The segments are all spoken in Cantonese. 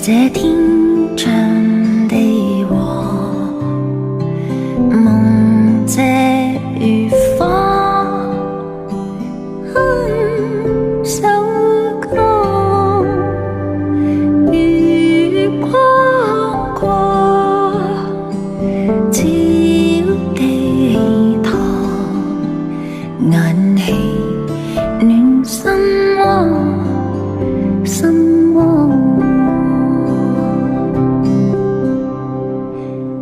這天長地和，夢借如火，首歌月光過，照地堂，眼氣暖心窩，心窩。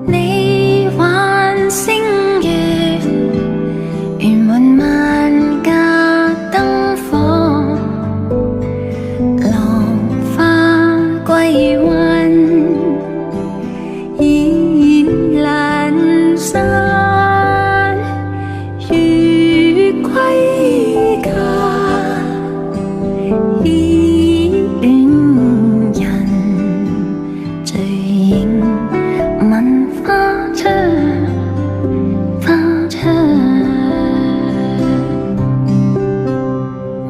你還星月，圓滿萬家燈火，浪花歸雲，已闌珊，如歸家，依戀人醉影問花窗，花窗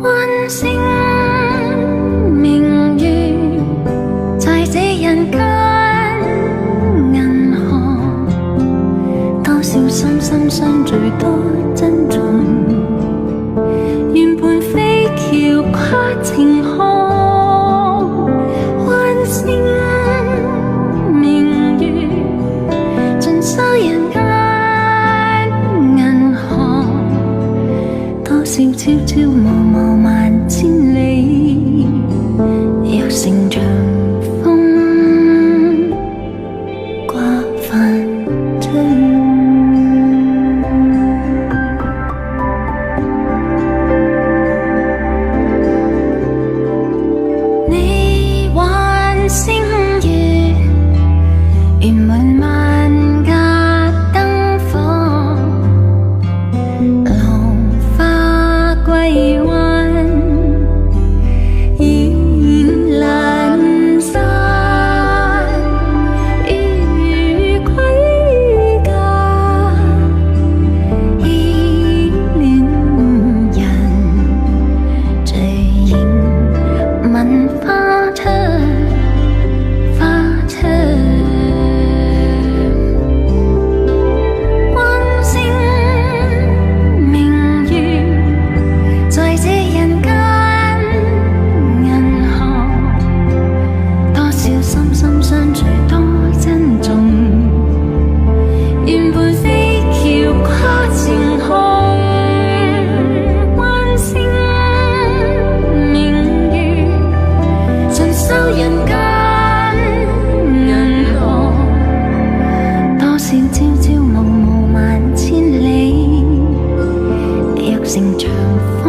溫馨明月，在這人間銀河，多少心心相聚多珍重，願伴飛橋跨晴空，溫馨明月盡收人間銀河，多少朝朝暮暮萬千里，若成長風掛帆吹。你還星月，圓滿萬家燈火，浪花歸雲，已闌珊，如歸家，依戀人醉影問花窗，花窗溫馨明月，在這人間銀河，多少心心相聚多珍重，願伴飛橋跨晴空，溫馨明月盡收人間銀河，多少朝朝暮暮萬千里，若成長風